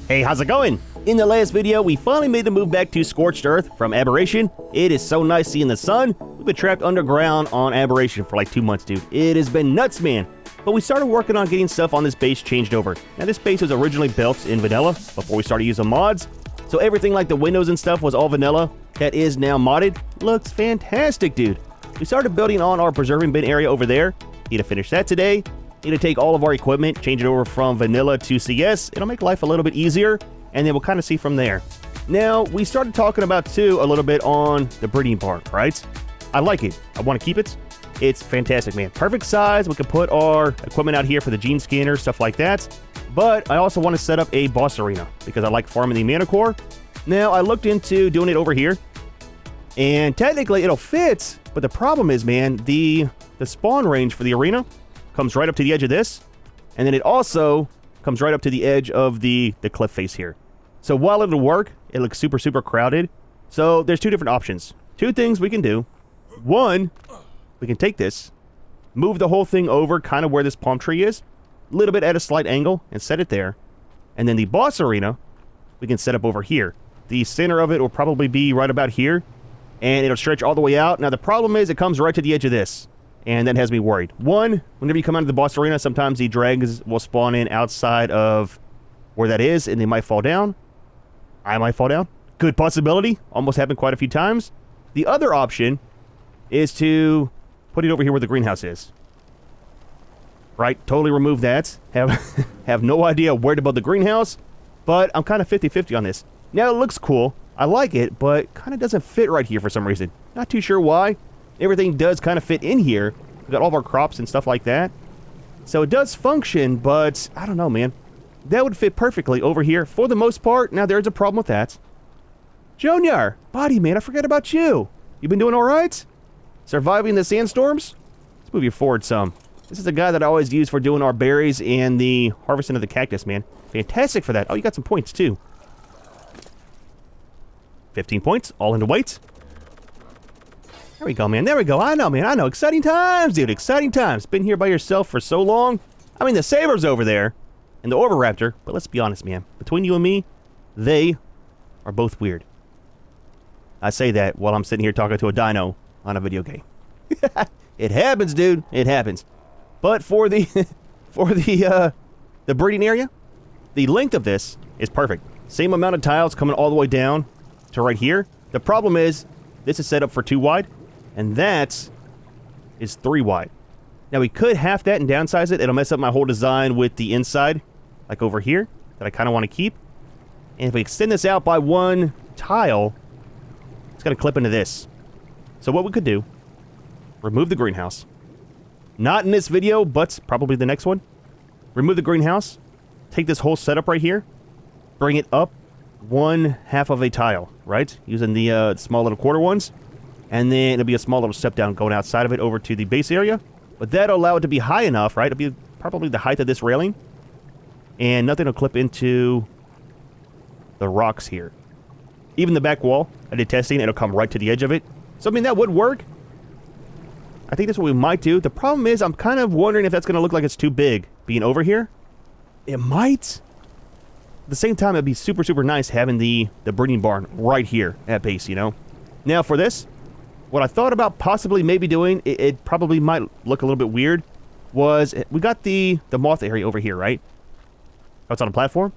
Hey, how's it going? In the last video, we finally made the move back to Scorched Earth from Aberration. It is so nice seeing the sun. We've been trapped underground on Aberration for like 2 months, dude. It has been nuts, man. But we started working on getting stuff on this base changed over. Now, this base was originally built in vanilla before we started using mods. So everything like the windows and stuff was all vanilla. That is now modded. Looks fantastic, dude. We started building on our preserving bin area over there. Need to finish that today. Need to take all of our equipment, change it over from vanilla to CS. It'll make life a little bit easier, and then we'll kind of see from there. Now, we started talking about, too, a little bit on the breeding barn, right? I like it. I want to keep it. It's fantastic, man. Perfect size. We can put our equipment out here for the gene scanner, stuff like that. But I also want to set up a boss arena because I like farming the mana core. Now, I looked into doing it over here, and technically it'll fit, but the problem is, man, the spawn range for the arena comes right up to the edge of this, and then it also comes right up to the edge of the cliff face here. So while it'll work, it looks super, super crowded. So there's two different options. Two things we can do. One, we can take this, move the whole thing over kind of where this palm tree is, a little bit at a slight angle, and set it there. And then the boss arena, we can set up over here. The center of it will probably be right about here, and it'll stretch all the way out. Now the problem is it comes right to the edge of this, and that has me worried. One, whenever you come out of the boss arena, sometimes the drags will spawn in outside of where that is, and they might fall down. I might fall down. Good possibility. Almost happened quite a few times. The other option is to put it over here where the greenhouse is. Right? Totally remove that. Have no idea where to build the greenhouse, but I'm kind of 50-50 on this. Now, it looks cool. I like it, but kind of doesn't fit right here for some reason. Not too sure why. Everything does kind of fit in here. We've got all of our crops and stuff like that. So it does function, but I don't know, man. That would fit perfectly over here for the most part. Now, there's a problem with that. Junior, buddy, man, I forgot about you. You been doing all right? Surviving the sandstorms? Let's move you forward some. This is the guy that I always use for doing our berries and the harvesting of the cactus, man. Fantastic for that. Oh, you got some points, too. 15 points, all into weight. There we go, man. There we go. I know, man. I know. Exciting times, dude. Exciting times. Been here by yourself for so long. I mean, the Saber's over there and the Orboraptor, but let's be honest, man. Between you and me, they are both weird. I say that while I'm sitting here talking to a dino on a video game. It happens, dude. It happens. But for the the breeding area, the length of this is perfect. Same amount of tiles coming all the way down to right here. The problem is this is set up for 2 wide, and that is 3 wide. Now, we could half that and downsize it. It'll mess up my whole design with the inside, like over here, that I kind of want to keep. And if we extend this out by 1 tile, it's going to clip into this. So what we could do, remove the greenhouse. Not in this video, but probably the next one. Remove the greenhouse. Take this whole setup right here. Bring it up 1/2 of a tile, right? Using the small little quarter ones. And then it'll be a small little step down going outside of it over to the base area. But that'll allow it to be high enough, right? It'll be probably the height of this railing. And nothing will clip into the rocks here. Even the back wall, I did testing, it'll come right to the edge of it. So, I mean, that would work. I think that's what we might do. The problem is, I'm kind of wondering if that's going to look like it's too big being over here. It might. At the same time, it'd be super, super nice having the breeding barn right here at base, you know? Now, for this, what I thought about possibly maybe doing, it probably might look a little bit weird, was we got the moth area over here, right? Oh, it's on a platform?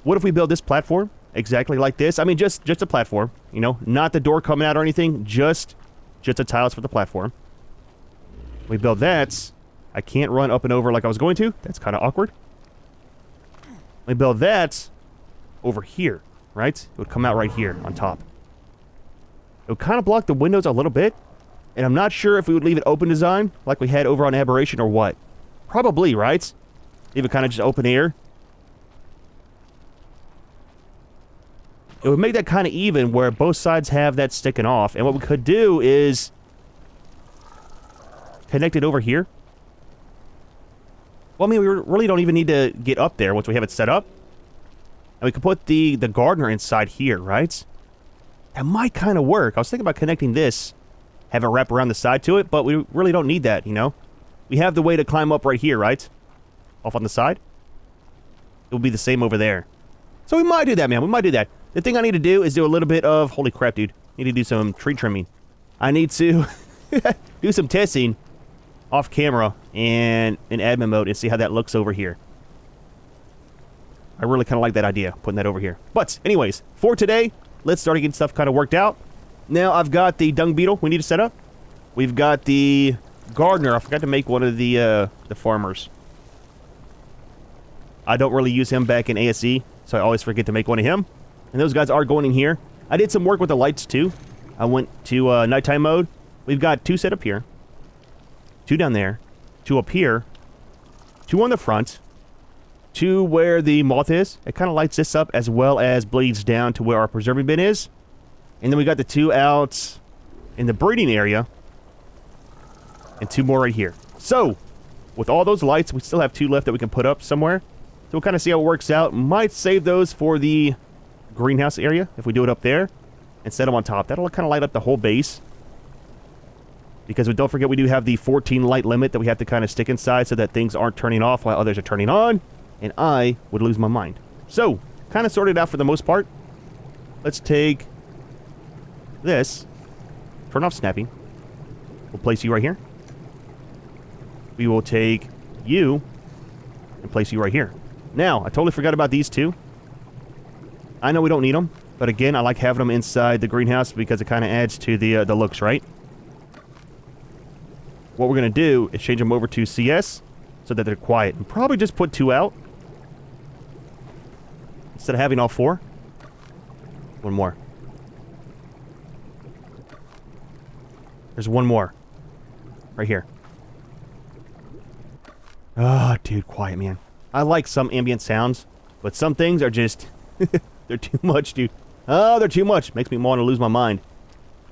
What if we build this platform exactly like this? I mean, just a platform, you know? Not the door coming out or anything, just the tiles for the platform. We build that. I can't run up and over like I was going to. That's kind of awkward. We build that over here, right? It would come out right here on top. It would kind of block the windows a little bit. And I'm not sure if we would leave it open design like we had over on Aberration or what. Probably, right? Leave it kind of just open air. It would make that kind of even where both sides have that sticking off. And what we could do is connect it over here. Well, I mean, we really don't even need to get up there once we have it set up. And we could put the gardener inside here, right? That might kind of work. I was thinking about connecting this, have it wrap around the side to it, but we really don't need that, you know? We have the way to climb up right here, right? Off on the side. It will be the same over there. So we might do that, man. We might do that. The thing I need to do is do a little bit of... Holy crap, dude. I need to do some tree trimming. I need to do some testing off camera and in admin mode and see how that looks over here. I really kind of like that idea, putting that over here. But anyways, for today, let's start getting stuff kind of worked out. Now, I've got the dung beetle we need to set up. We've got the gardener. I forgot to make one of the farmers. I don't really use him back in ASE, so I always forget to make one of him. And those guys are going in here. I did some work with the lights, too. I went to nighttime mode. We've got 2 set up here. 2 down there. 2 up here. 2 on the front. 2 where the moth is. It kind of lights this up as well as bleeds down to where our preserving bin is. And then we got the 2 out in the breeding area. And 2 more right here. So, with all those lights, we still have 2 left that we can put up somewhere. So we'll kind of see how it works out. Might save those for the greenhouse area if we do it up there and set them on top. That'll kind of light up the whole base. Because don't forget, we do have the 14 light limit that we have to kind of stick inside so that things aren't turning off while others are turning on. And I would lose my mind. So, kind of sorted out for the most part. Let's take this. Turn off snapping. We'll place you right here. We will take you and place you right here. Now, I totally forgot about these 2. I know we don't need them, but again, I like having them inside the greenhouse because it kind of adds to the looks, right? What we're going to do is change them over to CS so that they're quiet. And probably just put 2 out instead of having all 4. 1 more. There's 1 more. Right here. Ah, dude, quiet, man. I like some ambient sounds, but some things are just... they're too much, dude. Oh, they're too much. Makes me want to lose my mind.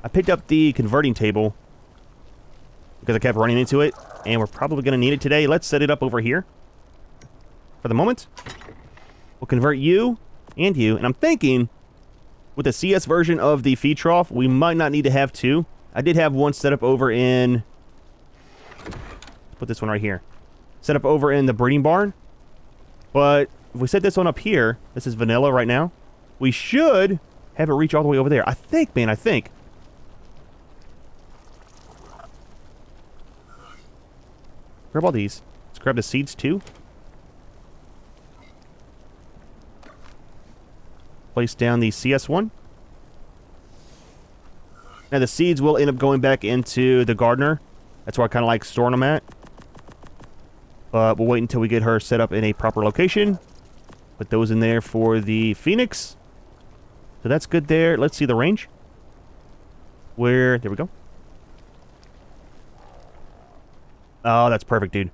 I picked up the converting table because I kept running into it, and we're probably going to need it today. Let's set it up over here for the moment. We'll convert you and you, and I'm thinking with the CS version of the feed trough, we might not need to have 2. I did have 1 set up over in... Put this one right here. Set up over in the breeding barn. But if we set this one up here, this is vanilla right now, we should have it reach all the way over there. I think, man, I think. Grab all these. Let's grab the seeds too. Place down the CS one. Now the seeds will end up going back into the gardener. That's where I kind of like storing them at. But we'll wait until we get her set up in a proper location. Put those in there for the Phoenix. So that's good there. Let's see the range. There we go. Oh, that's perfect, dude.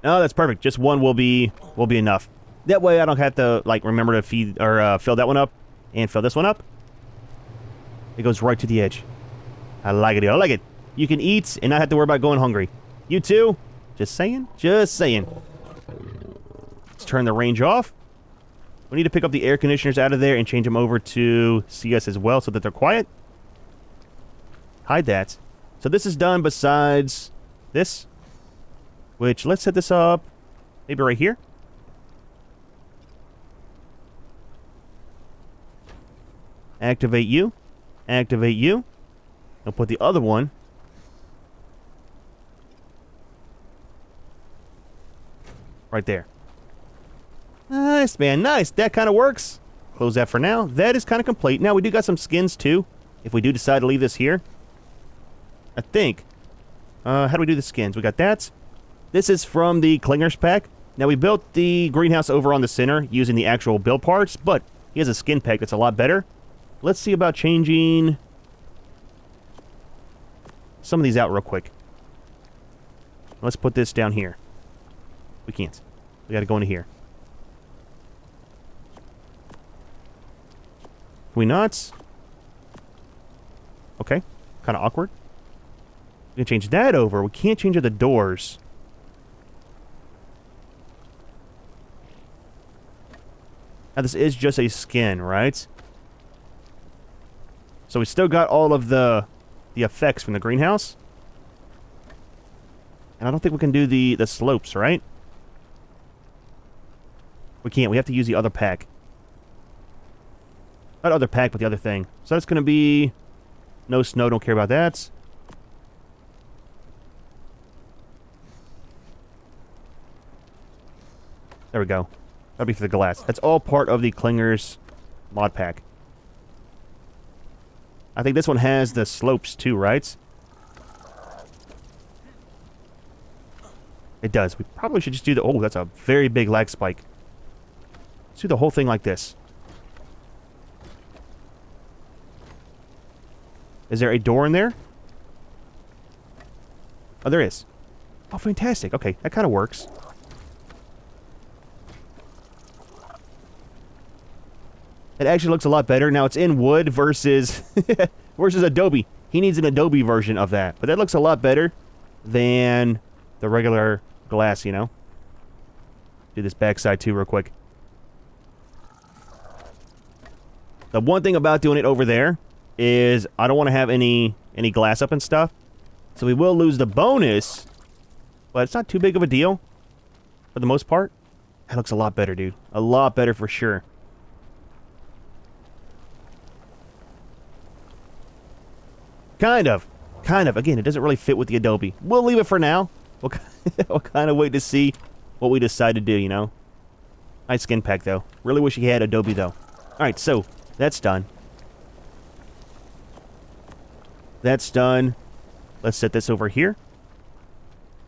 Oh, that's perfect. Just one will be enough. That way I don't have to, like, remember to feed or fill that one up and fill this one up. It goes right to the edge. I like it, dude. I like it. You can eat and not have to worry about going hungry. You too? Just saying. Just saying. Let's turn the range off. We need to pick up the air conditioners out of there and change them over to CS as well so that they're quiet. Hide that. So this is done besides this. Which, let's set this up maybe right here. Activate you. Activate you. I'll put the other one right there. Nice, man. Nice. That kind of works. Close that for now. That is kind of complete. Now, we do got some skins, too. If we do decide to leave this here. I think. How do we do the skins? We got that. This is from the Clingers pack. Now, we built the greenhouse over on the center using the actual build parts, but he has a skin pack that's a lot better. Let's see about changing some of these out real quick. Let's put this down here. We can't. We got to go into here. Can we not? Okay. Kind of awkward. We can change that over. We can't change the doors. Now, this is just a skin, right? So we still got all of the effects from the greenhouse. And I don't think we can do the slopes, right? We can't. We have to use the other pack. Not other pack, but the other thing. So that's going to be no snow. Don't care about that. There we go. That'll be for the glass. That's all part of the Clingers mod pack. I think this one has the slopes too, right? It does. We probably should just do the... Oh, that's a very big lag spike. Let's do the whole thing like this. Is there a door in there? Oh, there is. Oh, fantastic. Okay, that kind of works. It actually looks a lot better. Now, it's in wood versus... versus Adobe. He needs an Adobe version of that. But that looks a lot better than the regular glass, you know? Do this backside too real quick. The one thing about doing it over there is I don't want to have any glass up and stuff. So we will lose the bonus, but it's not too big of a deal for the most part. That looks a lot better, dude. A lot better for sure. Kind of. Again, it doesn't really fit with the Adobe. We'll leave it for now. We'll kind of wait to see what we decide to do, you know? Nice skin pack, though. Really wish he had Adobe, though. Alright, so, that's done. That's done. Let's set this over here.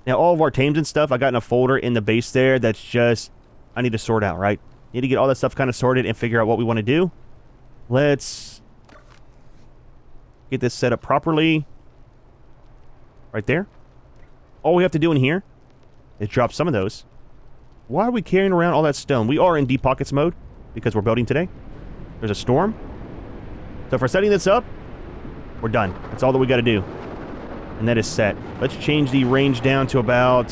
Now, all of our tames and stuff, I got in a folder in the base there that's just... I need to sort out, right? Need to get all that stuff kind of sorted and figure out what we want to do. Let's... get this set up properly. Right there. All we have to do in here is drop some of those. Why are we carrying around all that stone? We are in deep pockets mode because we're building today. There's a storm. So for setting this up, we're done. That's all that we got to do. And that is set. Let's change the range down to about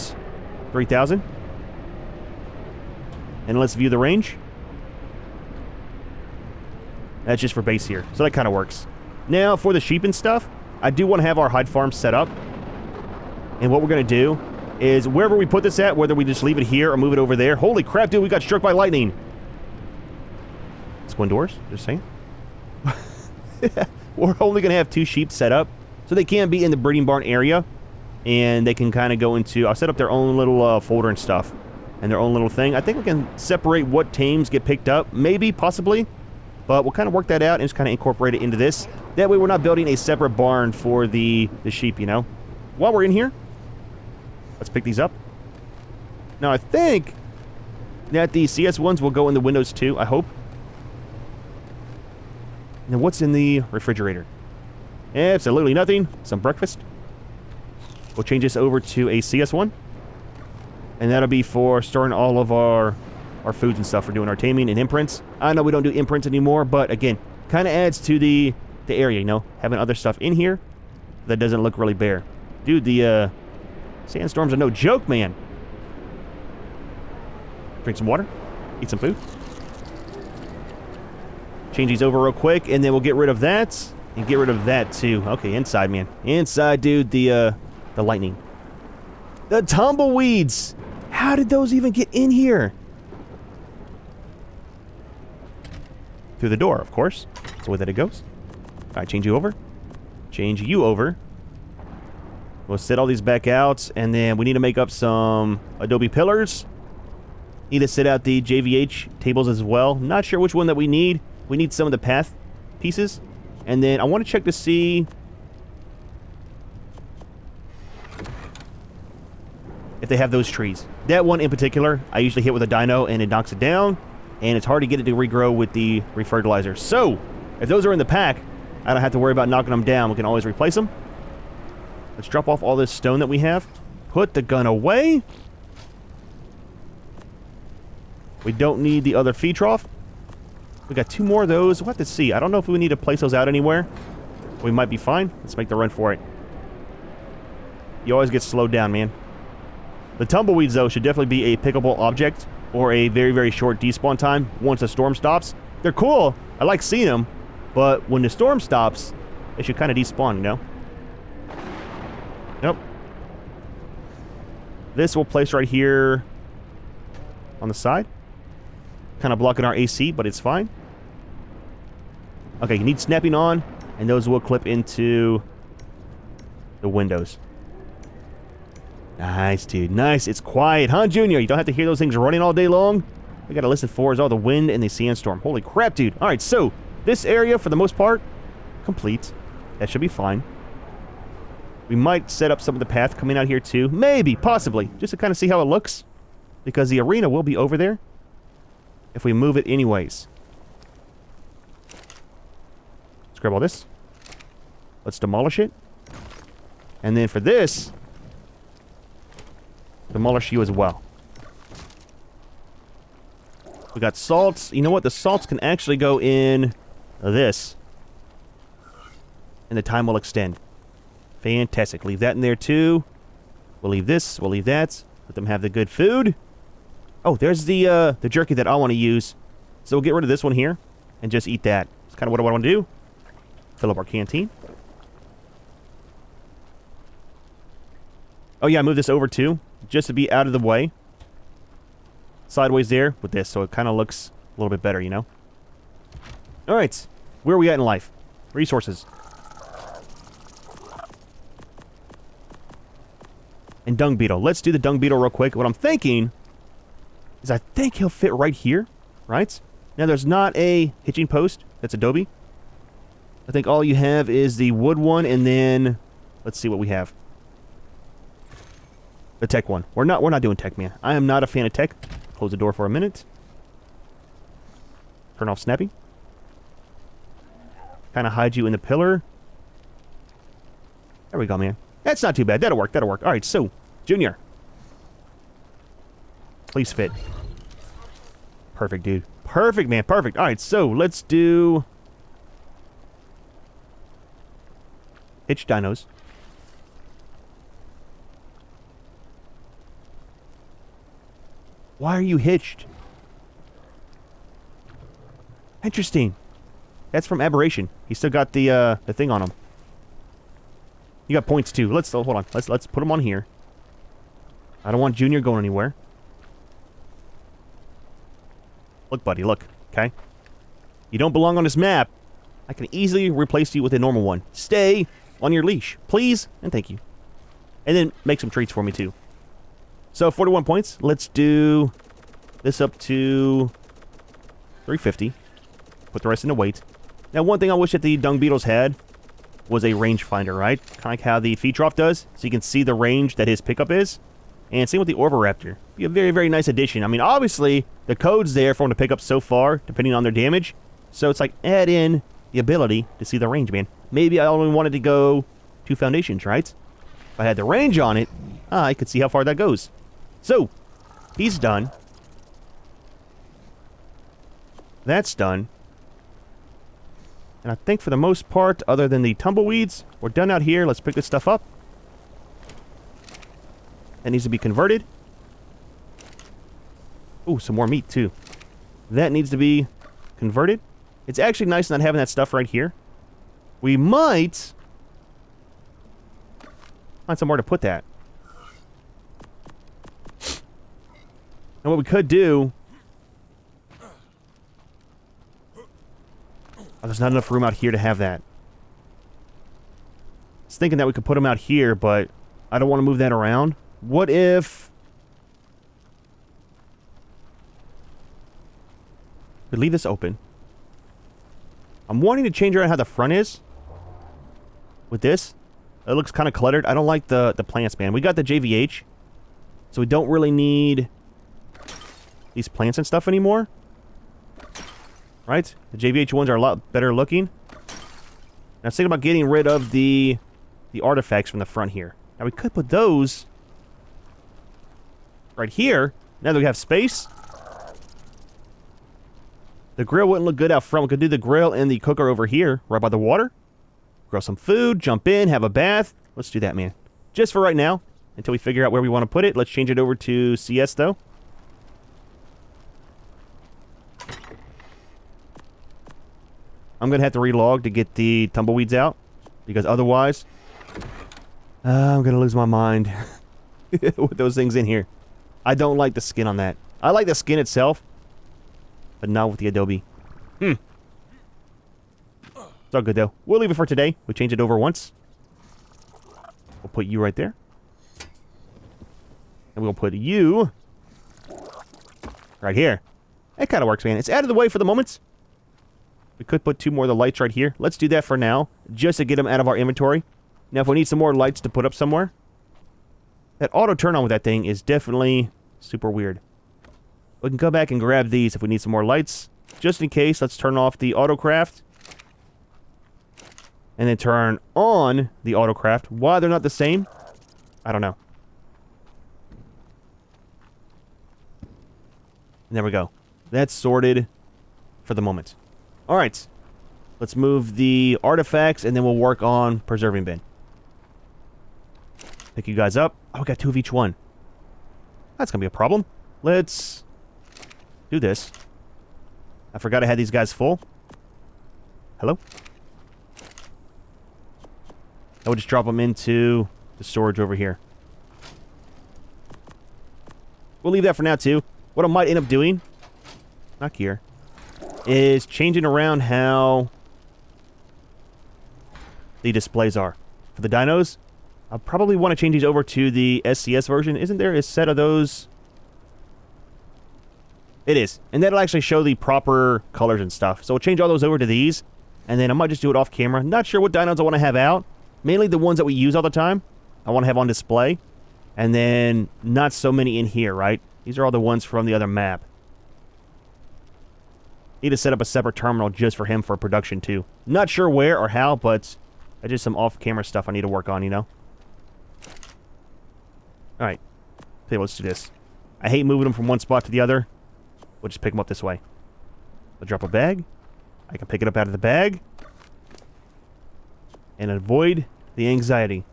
3,000. And let's view the range. That's just for base here. So that kind of works. Now, for the sheep and stuff, I do want to have our hide farm set up. And what we're going to do is wherever we put this at, whether we just leave it here or move it over there. Holy crap, dude, we got struck by lightning. Squin doors, just saying. We're only going to have 2 sheep set up. So they can be in the breeding barn area. And they can kind of go into... I'll set up their own little folder and stuff. And their own little thing. I think we can separate what tames get picked up. Maybe, possibly. But we'll kind of work that out and just kind of incorporate it into this. That way we're not building a separate barn for the sheep, you know. While we're in here, let's pick these up. Now, I think that the CS ones will go in the windows too, I hope. Now, what's in the refrigerator? Absolutely nothing. Some breakfast. We'll change this over to a CS one. And that'll be for storing all of our foods and stuff for doing our taming and imprints. I know we don't do imprints anymore, but again, kind of adds to the area, you know, having other stuff in here that doesn't look really bare. Dude, the sandstorms are no joke, man. Drink some water, eat some food. Change these over real quick, and then we'll get rid of that and get rid of that too. Okay, inside, man. Inside, dude, the lightning. The tumbleweeds. How did those even get in here? Through the door, of course. That's the way that it goes. All right, change you over. Change you over. We'll set all these back out, and then we need to make up some Adobe pillars. Need to set out the JVH tables as well. Not sure which one that we need. We need some of the path pieces. And then I want to check to see if they have those trees. That one in particular, I usually hit with a dino and it knocks it down. And it's hard to get it to regrow with the refertilizer. So, if those are in the pack, I don't have to worry about knocking them down. We can always replace them. Let's drop off all this stone that we have. Put the gun away. We don't need the other feed trough. We got 2 more of those. We'll have to see. I don't know if we need to place those out anywhere. We might be fine. Let's make the run for it. You always get slowed down, man. The tumbleweeds, though, should definitely be a pickable object or a very, very short despawn time once the storm stops. They're cool. I like seeing them. But when the storm stops, they should kind of despawn, you know? Nope. This we'll place right here on the side. Kind of blocking our AC, but it's fine. Okay, you need snapping on, and those will clip into the windows. Nice, dude. Nice. It's quiet, huh, Junior? You don't have to hear those things running all day long. We gotta listen for is all the wind and the sandstorm. Holy crap, dude. All right, so this area, for the most part, complete. That should be fine. We might set up some of the path coming out here, too. Maybe, possibly, just to kind of see how it looks. Because the arena will be over there if we move it anyways. Let's grab all this. Let's demolish it. And then for this, demolish you as well. We got salts. You know what? The salts can actually go in this. And the time will extend. Fantastic. Leave that in there too. We'll leave this. We'll leave that. Let them have the good food. Oh, there's the jerky that I want to use. So we'll get rid of this one here and just eat that. It's kind of what I want to do. Fill up our canteen. Oh yeah, move this over too, just to be out of the way. Sideways there with this, so it kind of looks a little bit better, you know? Alright, where are we at in life? Resources. And dung beetle. Let's do the dung beetle real quick. What I'm thinking is I think he'll fit right here, right? Now there's not a hitching post. That's adobe. I think all you have is the wood one, and then let's see what we have. The tech one. We're not doing tech, man. I am not a fan of tech. Close the door for a minute. Turn off snapping. Kind of hide you in the pillar. There we go, man. That's not too bad. That'll work. That'll work. All right, so Junior, please fit. Perfect, dude. Perfect, man. Perfect. All right, so let's do hitch dinos. Why are you hitched? Interesting. That's from Aberration. He still got the thing on him. You got points too. Let's hold on. Let's put him on here. I don't want Junior going anywhere. Look, buddy, look. Okay? You don't belong on this map. I can easily replace you with a normal one. Stay on your leash, please, and thank you. And then make some treats for me too. So 41 points. Let's do this up to 350. Put the rest in the weight. Now, one thing I wish that the dung beetles had was a rangefinder, right? Kind of like how the feed trough does, so you can see the range that his pickup is. And same with the Orvoraptor. Be a very, very nice addition. I mean, obviously, the code's there for them to pick up so far, depending on their damage. So it's like, add in the ability to see the range, man. Maybe I only wanted to go 2 foundations, right? If I had the range on it, I could see how far that goes. So, he's done. That's done. And I think for the most part, other than the tumbleweeds, we're done out here. Let's pick this stuff up. That needs to be converted. Ooh, some more meat too. That needs to be converted. It's actually nice not having that stuff right here. We might find somewhere to put that. And what we could do... Oh, there's not enough room out here to have that. I was thinking that we could put them out here, but I don't want to move that around. What if... we leave this open. I'm wanting to change around how the front is. With this. It looks kind of cluttered. I don't like the plants, man. We got the JVH. So we don't really need these plants and stuff anymore. Right? The JVH ones are a lot better looking. I was thinking about getting rid of the artifacts from the front here. Now we could put those right here. Now that we have space. The grill wouldn't look good out front. We could do the grill and the cooker over here, right by the water. Grill some food, jump in, have a bath. Let's do that, man. Just for right now, until we figure out where we want to put it. Let's change it over to CS, though. I'm going to have to relog to get the tumbleweeds out, because otherwise, I'm going to lose my mind with those things in here. I don't like the skin on that. I like the skin itself, but not with the adobe. It's all good, though. We'll leave it for today. We changed it over once. We'll put you right there. And we'll put you right here. That kind of works, man. It's out of the way for the moment. We could put 2 more of the lights right here. Let's do that for now, just to get them out of our inventory. Now, if we need some more lights to put up somewhere, that auto turn on with that thing is definitely super weird. We can go back and grab these if we need some more lights. Just in case, let's turn off the autocraft. And then turn on the autocraft. Why they're not the same, I don't know. And there we go. That's sorted for the moment. Alright. Let's move the artifacts, and then we'll work on preserving bin. Pick you guys up. Oh, we got 2 of each one. That's gonna be a problem. Let's do this. I forgot I had these guys full. Hello? I would just drop them into the storage over here. We'll leave that for now, too. What I might end up doing, not here, is changing around how the displays are. For the dinos, I'll probably want to change these over to the SCS version. Isn't there a set of those? It is. And that'll actually show the proper colors and stuff. So we'll change all those over to these. And then I might just do it off camera. Not sure what dinos I want to have out. Mainly the ones that we use all the time. I want to have on display. And then not so many in here, right? These are all the ones from the other map. Need to set up a separate terminal just for him for production too. Not sure where or how, but that's just some off-camera stuff I need to work on, you know? Alright. Okay, let's do this. I hate moving them from one spot to the other. We'll just pick them up this way. I'll drop a bag. I can pick it up out of the bag. And avoid the anxiety.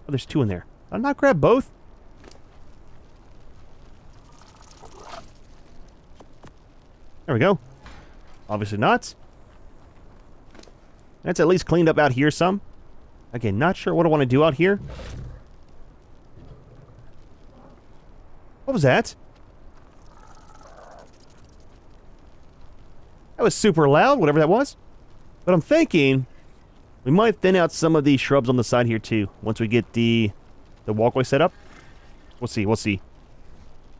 Oh, there's 2 in there. I'll not grab both. There we go. Obviously not. That's at least cleaned up out here some. Again, not sure what I want to do out here. What was that? That was super loud, whatever that was. But I'm thinking we might thin out some of these shrubs on the side here too. Once we get the walkway set up. We'll see, we'll see.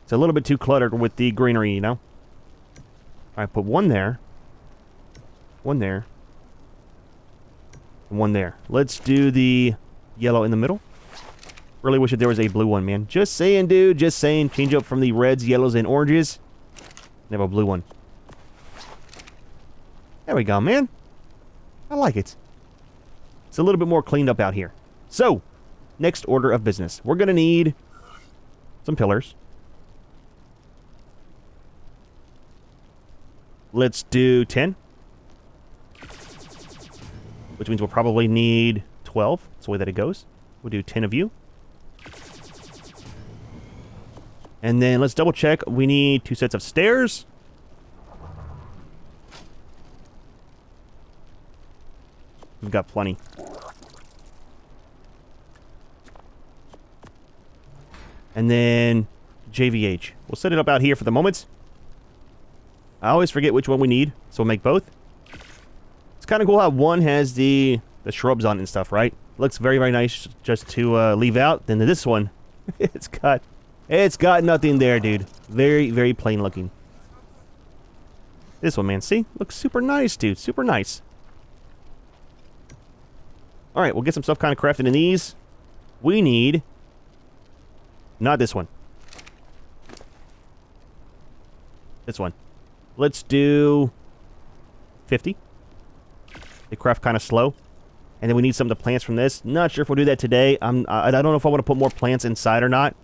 It's a little bit too cluttered with the greenery, you know? Alright, put 1 there. 1 there. And 1 there. Let's do the yellow in the middle. Really wish that there was a blue one, man. Just saying, dude. Just saying. Change up from the reds, yellows, and oranges. And have a blue one. There we go, man. I like it. It's a little bit more cleaned up out here. So, next order of business. We're going to need some pillars. Let's do 10. Which means we'll probably need 12. That's the way that it goes. We'll do 10 of you. And then let's double check. We need 2 sets of stairs. We've got plenty. And then JVH. We'll set it up out here for the moment. I always forget which one we need, so we'll make both. It's kind of cool how one has the shrubs on it and stuff, right? Looks very, very nice just to leave out. Then this one, it's got nothing there, dude. Very, very plain looking. This one, man, see? Looks super nice, dude. Super nice. Alright, we'll get some stuff kind of crafted in these. We need... not this one. This one. Let's do 50. They craft kind of slow. And then we need some of the plants from this. Not sure if we'll do that today. I don't know if I want to put more plants inside or not.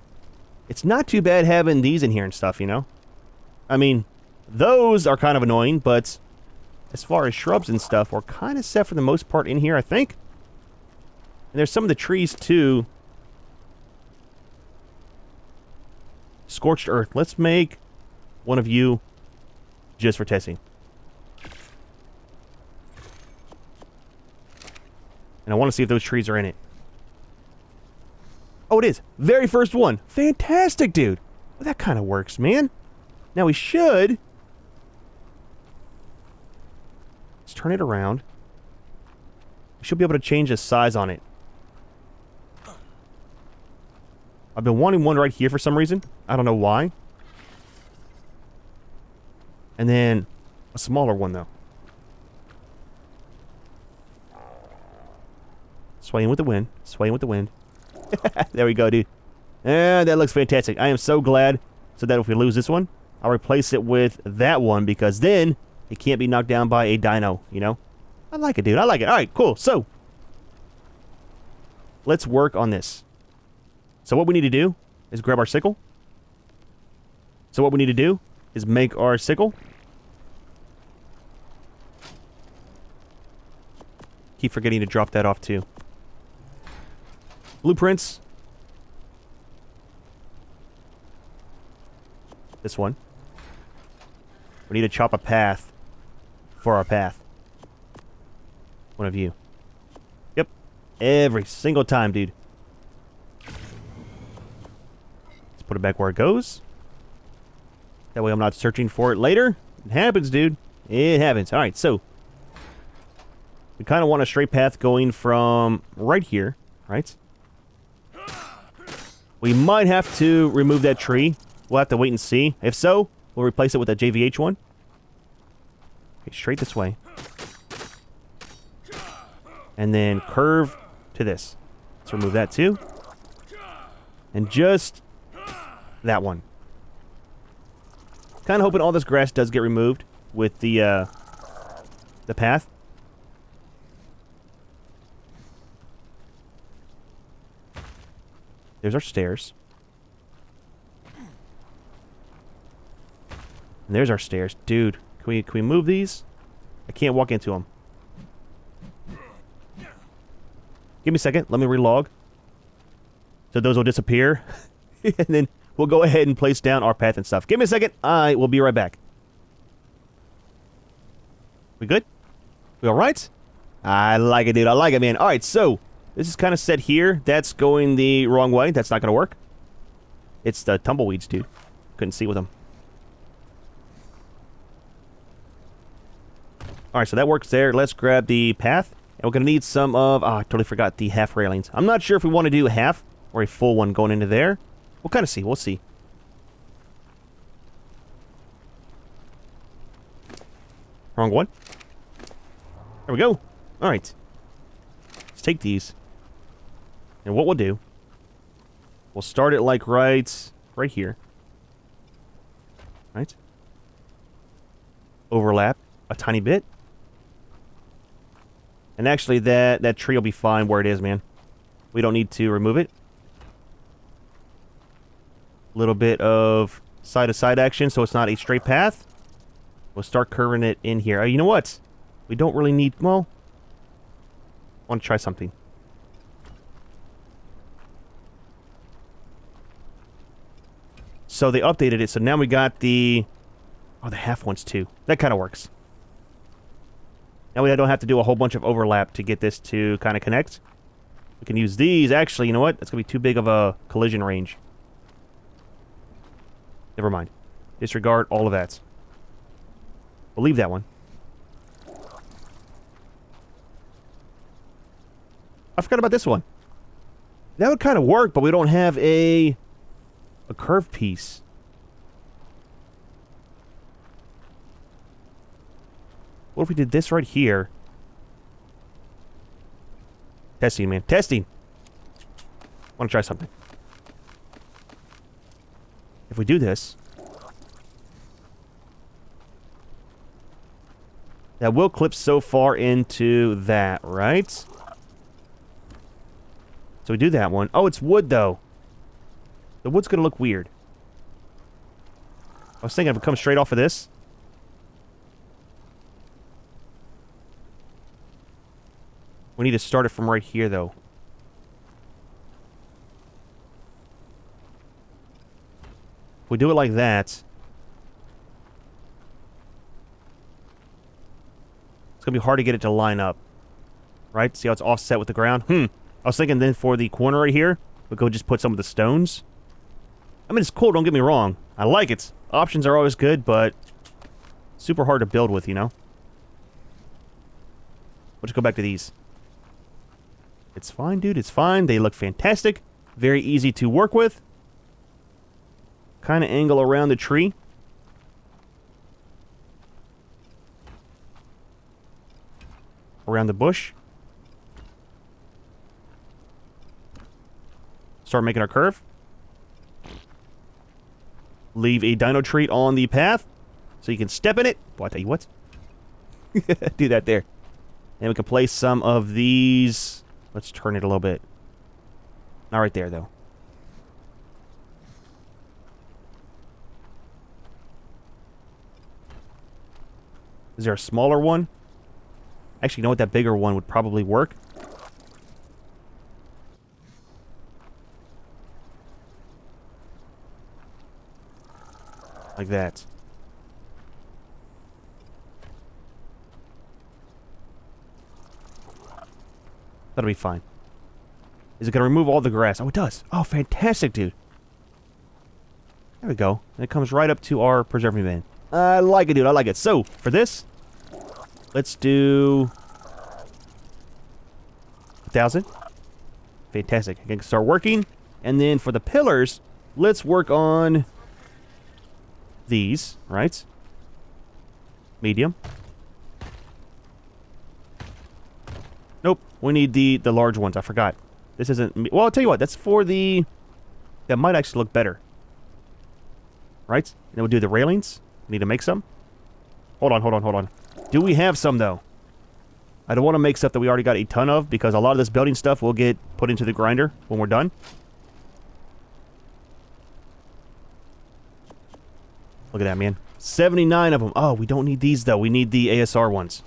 It's not too bad having these in here and stuff, you know? I mean, those are kind of annoying, but as far as shrubs and stuff, we're kind of set for the most part in here, I think. And there's some of the trees, too. Scorched Earth. Let's make one of you just for testing. And I want to see if those trees are in it. Oh, it is. Very first one. Fantastic, dude. Well, that kind of works, man. Now we should... let's turn it around. We should be able to change the size on it. I've been wanting one right here for some reason. I don't know why. And then a smaller one, though. Swaying with the wind. Swaying with the wind. There we go, dude. And that looks fantastic. I am so glad so that if we lose this one, I'll replace it with that one because then it can't be knocked down by a dino, you know? I like it, dude. I like it. All right, cool. So, let's work on this. So what we need to do is grab our sickle. So what we need to do is make our sickle. Keep forgetting to drop that off too. Blueprints. This one. We need to chop a path for our path. One of you. Yep. Every single time, dude. Let's put it back where it goes. That way I'm not searching for it later. It happens, dude. It happens. Alright, so. We kind of want a straight path going from right here, right? We might have to remove that tree. We'll have to wait and see. If so, we'll replace it with a JVH one. Okay, straight this way. And then curve to this. Let's remove that too. And just that one. Kind of hoping all this grass does get removed with the path. There's our stairs. And there's our stairs. Dude, can we move these? I can't walk into them. Give me a second. Let me relog. So those will disappear. And then we'll go ahead and place down our path and stuff. Give me a second. I will be right back. We good? We alright? I like it, dude. I like it, man. Alright, so this is kind of set here. That's going the wrong way. That's not going to work. It's the tumbleweeds, dude. Couldn't see with them. Alright, so that works there. Let's grab the path. And we're going to need some of... I totally forgot the half railings. I'm not sure if we want to do a half or a full one going into there. We'll kind of see. We'll see. Wrong one. There we go. Alright. Let's take these. And what we'll do... We'll start it like right here. Right? Overlap a tiny bit. And actually, that tree will be fine where it is, man. We don't need to remove it. A little bit of side-to-side action, so it's not a straight path. We'll start curving it in here. Oh, you know what? We don't really need... Well, I want to try something. So they updated it, so now we got the... Oh, the half ones, too. That kind of works. Now we don't have to do a whole bunch of overlap to get this to kind of connect. We can use these. Actually, you know what? That's going to be too big of a collision range. Never mind. Disregard all of that. We'll leave that one. I forgot about this one. That would kind of work, but we don't have a curved piece. What if we did this right here? Testing, man. Testing! I want to try something. If we do this... That will clip so far into that, right? So we do that one. Oh, it's wood, though. The wood's going to look weird. I was thinking if it comes straight off of this... We need to start it from right here, though. If we do it like that... It's going to be hard to get it to line up. Right? See how it's offset with the ground? I was thinking then for the corner right here, we'll go just put some of the stones. I mean, it's cool, don't get me wrong. I like it. Options are always good, but... Super hard to build with, you know? We'll just go back to these. It's fine, dude. It's fine. They look fantastic. Very easy to work with. Kind of angle around the tree. Around the bush. Start making our curve. Leave a dino treat on the path so you can step in it. Boy, I tell you what. Do that there. And we can place some of these. Let's turn it a little bit. Not right there, though. Is there a smaller one? Actually, you know what? That bigger one would probably work. Like that. That'll be fine. Is it going to remove all the grass? Oh, it does. Oh, fantastic, dude. There we go. And it comes right up to our preserving bin. I like it, dude. I like it. So, for this, let's do 1,000. Fantastic. I can start working. And then for the pillars, let's work on these, right? Medium. Nope. We need the large ones. I forgot. This isn't... Well, I'll tell you what. That's for the... That might actually look better. Right? And then we'll do the railings. We need to make some. Hold on. Do we have some, though? I don't want to make stuff that we already got a ton of, because a lot of this building stuff will get put into the grinder when we're done. Look at that, man. 79 of them. Oh, we don't need these, though. We need the ASR ones.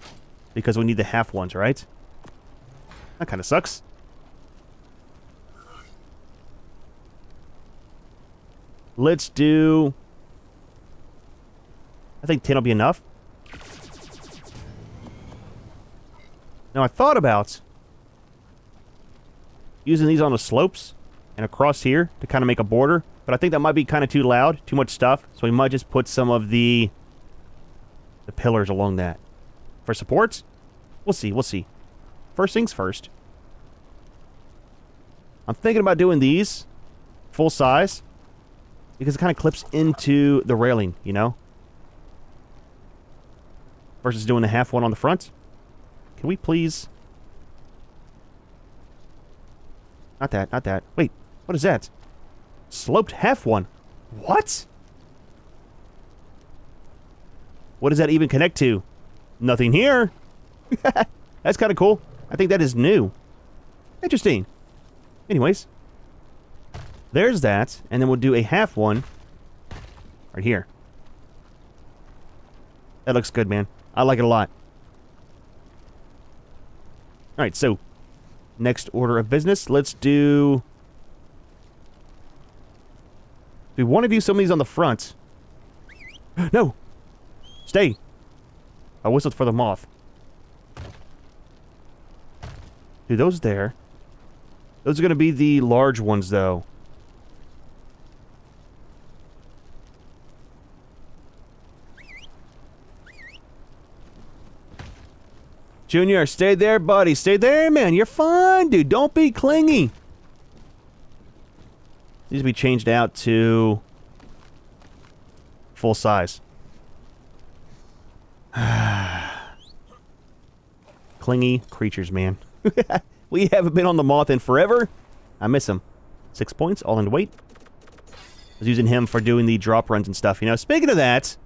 Because we need the half ones, right? That kind of sucks. Let's do... I think 10 will be enough. Now, I thought about using these on the slopes and across here to kind of make a border, but I think that might be kind of too loud, too much stuff, so we might just put some of the pillars along that. For supports? We'll see. First things first. I'm thinking about doing these full size because it kind of clips into the railing, you know? Versus doing the half one on the front. Can we please... Not that. Wait, what is that? Sloped half one. What? What does that even connect to? Nothing here. That's kind of cool. I think that is new. Interesting. Anyways. There's that. And then we'll do a half one right here. That looks good, man. I like it a lot. Alright, so next order of business. Let's do... We want to do some of these on the front. No! Stay! I whistled for the moth. Do those there. Those are going to be the large ones, though. Junior, stay there, buddy. Stay there, man. You're fine, dude. Don't be clingy. These will be changed out to full size. Clingy creatures, man. We haven't been on the moth in forever. I miss him. 6 points, all in weight. I was using him for doing the drop runs and stuff, you know. Speaking of that,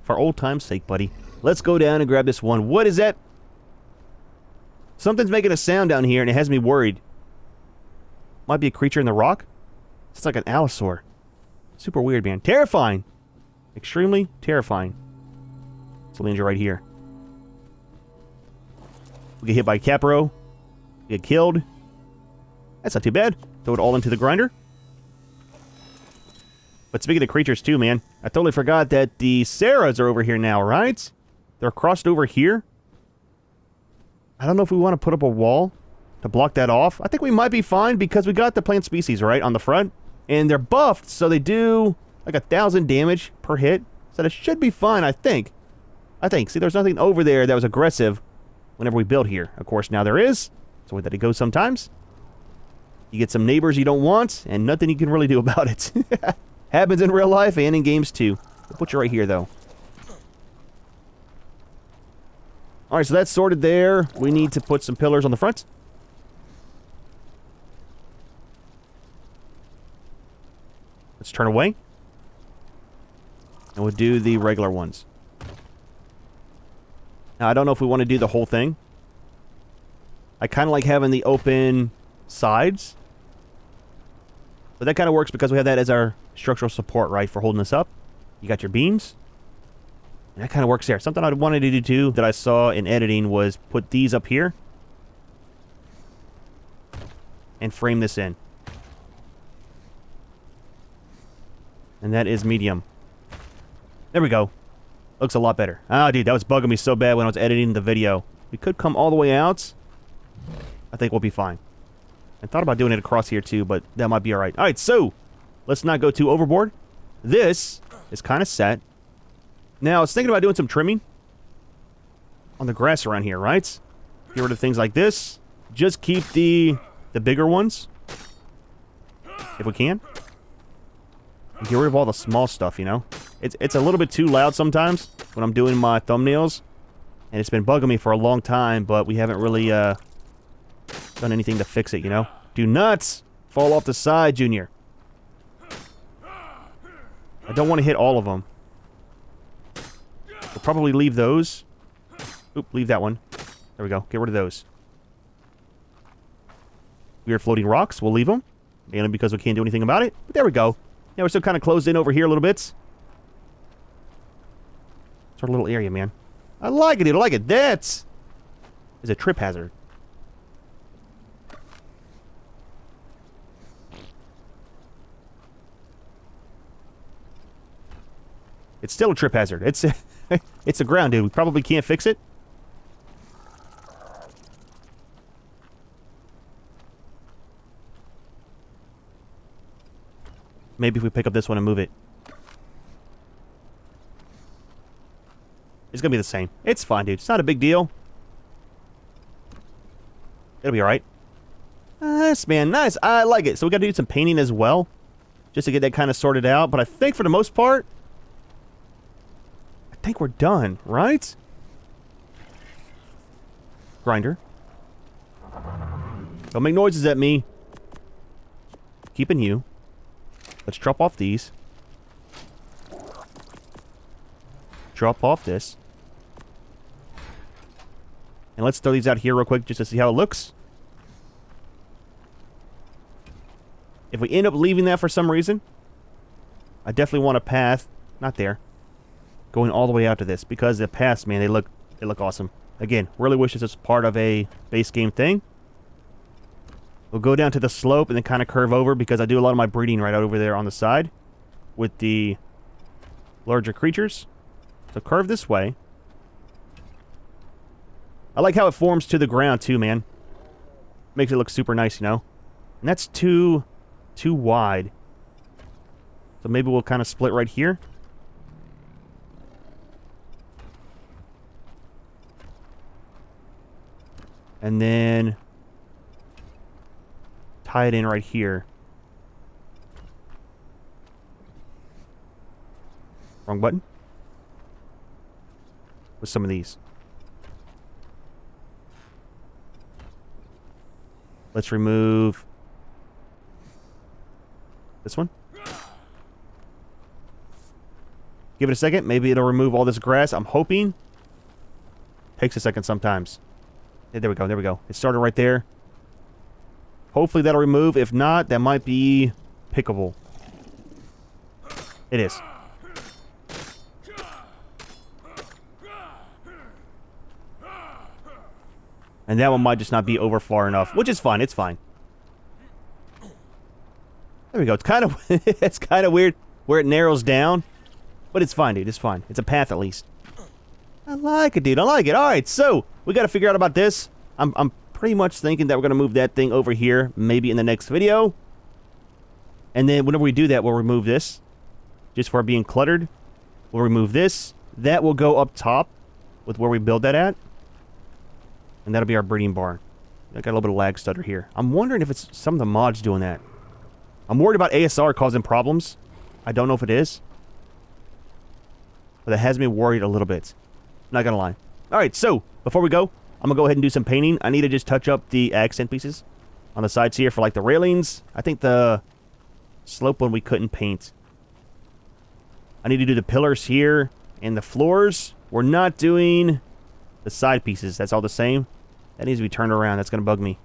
for old time's sake, buddy, let's go down and grab this one. What is that? Something's making a sound down here, and it has me worried. Might be a creature in the rock? It's like an allosaur. Super weird, man. Terrifying! Extremely terrifying. It's a Leander right here. We get hit by a Capro. We get killed. That's not too bad. Throw it all into the grinder. But speaking of creatures too, man, I totally forgot that the Sarahs are over here now, right? They're crossed over here. I don't know if we want to put up a wall to block that off. I think we might be fine because we got the plant species, right, on the front. And they're buffed, so they do like 1,000 damage per hit. So that should be fine, I think. See, there's nothing over there that was aggressive whenever we built here. Of course, now there is. So we let it go sometimes. You get some neighbors you don't want, and nothing you can really do about it. Happens in real life and in games too. We'll put you right here, though. Alright, so that's sorted there. We need to put some pillars on the front. Let's turn away. And we'll do the regular ones. Now, I don't know if we want to do the whole thing. I kind of like having the open sides. But that kind of works because we have that as our structural support, right, for holding us up. You got your beams. And that kind of works there. Something I wanted to do, too, that I saw in editing was put these up here. And frame this in. And that is medium. There we go. Looks a lot better. Ah, dude, that was bugging me so bad when I was editing the video. We could come all the way out. I think we'll be fine. I thought about doing it across here too, but that might be alright. Alright, so let's not go too overboard. This is kind of set. Now, I was thinking about doing some trimming on the grass around here, right? Get rid of things like this. Just keep the bigger ones, if we can. And get rid of all the small stuff, you know? It's a little bit too loud sometimes when I'm doing my thumbnails. And it's been bugging me for a long time, but we haven't really done anything to fix it, you know? Do not fall off the side, Junior. I don't want to hit all of them. We'll probably leave those. Oop, leave that one. There we go. Get rid of those. Weird floating rocks. We'll leave them. Mainly because we can't do anything about it. But there we go. Yeah, we're still kind of closed in over here a little bit. It's our little area, man. I like it, dude. I like it. That is a trip hazard. It's still a trip hazard. It's it's a ground, dude. We probably can't fix it. Maybe if we pick up this one and move it. It's gonna be the same. It's fine, dude. It's not a big deal. It'll be alright. Nice, man. Nice. I like it. So we gotta do some painting as well. Just to get that kind of sorted out. But I think for the most part, I think we're done, right? Grinder. Don't make noises at me. Keeping you. Let's drop off these. Drop off this. And let's throw these out here real quick just to see how it looks. If we end up leaving that for some reason, I definitely want a path. Not there. Going all the way out to this. Because the paths, man, they look awesome. Again, really wish this was part of a base game thing. We'll go down to the slope and then kind of curve over because I do a lot of my breeding right over there on the side with the larger creatures. So curve this way. I like how it forms to the ground too, man. Makes it look super nice, you know? And that's too wide. So maybe we'll kind of split right here. And then tie it in right here. Wrong button. With some of these. Let's remove this one. Give it a second. Maybe it'll remove all this grass. I'm hoping. Takes a second sometimes. Yeah, there we go. There we go. It started right there. Hopefully that'll remove. If not, that might be pickable. It is. And that one might just not be over far enough, which is fine. It's fine. There we go. It's kind of weird where it narrows down, but it's fine, dude. It's fine. It's a path at least. I like it, dude. I like it. All right, so we got to figure out about this. I'm pretty much thinking that we're gonna move that thing over here, maybe in the next video. And then whenever we do that, we'll remove this, just for being cluttered. We'll remove this. That will go up top with where we build that at. And that'll be our breeding barn. I got a little bit of lag stutter here. I'm wondering if it's some of the mods doing that. I'm worried about ASR causing problems. I don't know if it is. But that has me worried a little bit. Not gonna lie. Alright, so, before we go, I'm gonna go ahead and do some painting. I need to just touch up the accent pieces on the sides here for like the railings. I think the slope one we couldn't paint. I need to do the pillars here and the floors. We're not doing the side pieces. That's all the same. That needs to be turned around. That's gonna bug me.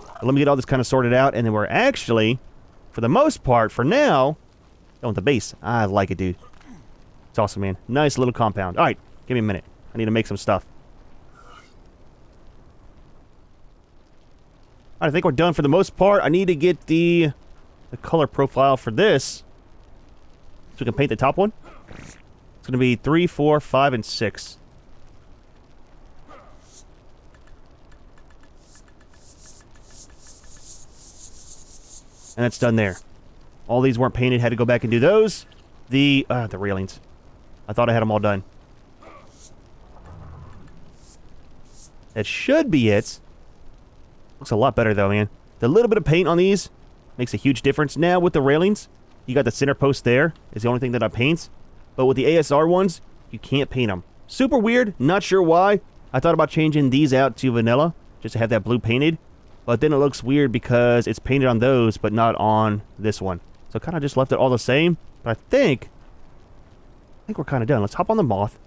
But let me get all this kind of sorted out, and then we're actually, for the most part, for now, done with the base. I like it, dude. It's awesome, man. Nice little compound. Alright, give me a minute. I need to make some stuff. I think we're done for the most part. I need to get the color profile for this. So we can paint the top one. It's going to be 3, 4, 5, and 6. And that's done there. All these weren't painted. Had to go back and do those. The railings. I thought I had them all done. That should be it. Looks a lot better though, man. The little bit of paint on these makes a huge difference. Now with the railings, you got the center post there. Is the only thing that I paint. But with the ASR ones, you can't paint them. Super weird. Not sure why. I thought about changing these out to vanilla, just to have that blue painted. But then it looks weird because it's painted on those, but not on this one. So kind of just left it all the same. But I think we're kind of done. Let's hop on the moth.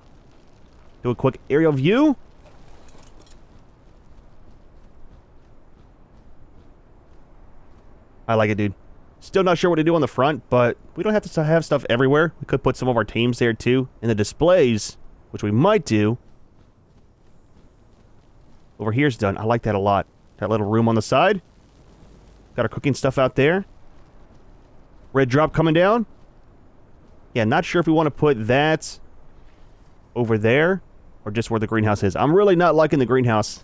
Do a quick aerial view. I like it, dude. Still not sure what to do on the front, but we don't have to have stuff everywhere. We could put some of our teams there, too. And the displays, which we might do. Over here's done. I like that a lot. That little room on the side. Got our cooking stuff out there. Red drop coming down. Yeah, not sure if we want to put that over there or just where the greenhouse is. I'm really not liking the greenhouse.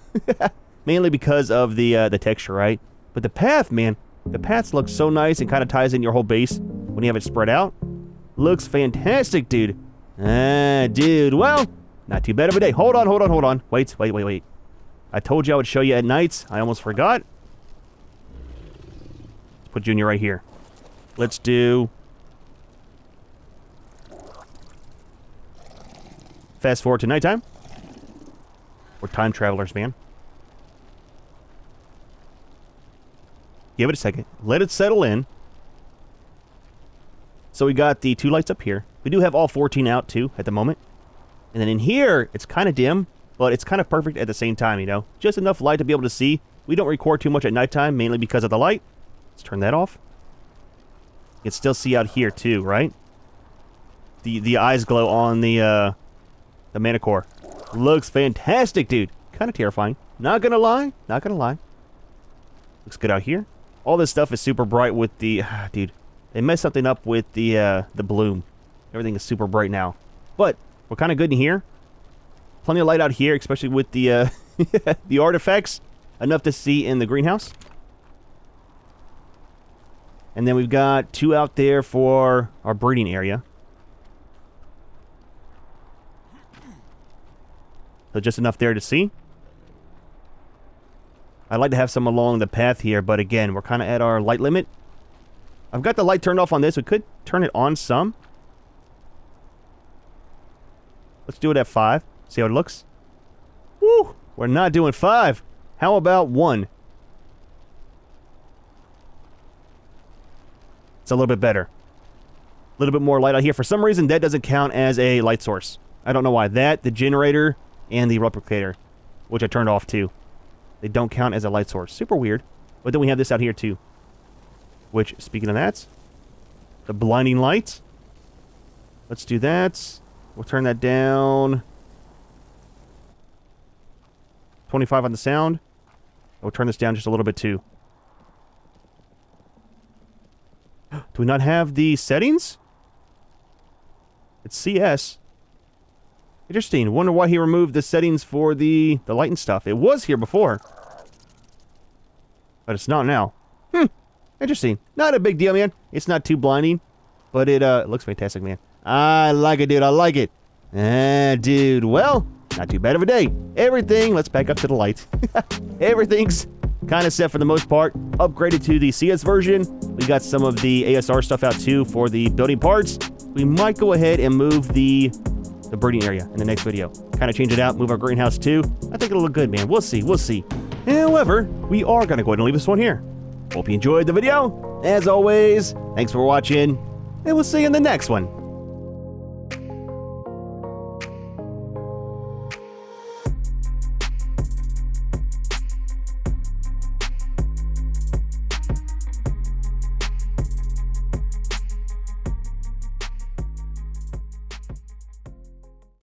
Mainly because of the texture, right? But the path, man. The paths look so nice and kind of ties in your whole base when you have it spread out. Looks fantastic, dude. Dude, well, not too bad of a day. Hold on. Wait. I told you I would show you at nights. I almost forgot. Let's put Junior right here. Let's do... fast forward to nighttime. We're time travelers, man. Give it a second. Let it settle in. So we got the 2 lights up here. We do have all 14 out, too, at the moment. And then in here, it's kind of dim, but it's kind of perfect at the same time, you know? Just enough light to be able to see. We don't record too much at nighttime, mainly because of the light. Let's turn that off. You can still see out here, too, right? The eyes glow on the Manicore. Looks fantastic, dude. Kind of terrifying. Not gonna lie. Looks good out here. All this stuff is super bright with the... dude, they messed something up with the bloom. Everything is super bright now. But we're kind of good in here. Plenty of light out here, especially with the the artifacts. Enough to see in the greenhouse. And then we've got 2 out there for our breeding area. So just enough there to see. I'd like to have some along the path here, but again, we're kind of at our light limit. I've got the light turned off on this. We could turn it on some. Let's do it at 5. See how it looks. Woo! We're not doing 5. How about 1? It's a little bit better. A little bit more light out here. For some reason, that doesn't count as a light source. I don't know why. That, the generator, and the replicator, which I turned off too. They don't count as a light source. Super weird. But then we have this out here too. Which, speaking of that, the blinding light. Let's do that. We'll turn that down. 25 on the sound. We'll turn this down just a little bit too. Do we not have the settings? It's CS. Interesting. Wonder why he removed the settings for the light and stuff. It was here before. But it's not now. Interesting. Not a big deal, man. It's not too blinding. But it looks fantastic, man. I like it, dude. I like it. Dude. Well, not too bad of a day. Everything, let's back up to the lights. Everything's kind of set for the most part. Upgraded to the CS version. We got some of the ASR stuff out too for the building parts. We might go ahead and move the breeding area in the next video. Kind of change it out, move our greenhouse too. I think it'll look good, man. We'll see, we'll see. However, we are going to go ahead and leave this one here. Hope you enjoyed the video. As always, thanks for watching, and we'll see you in the next one.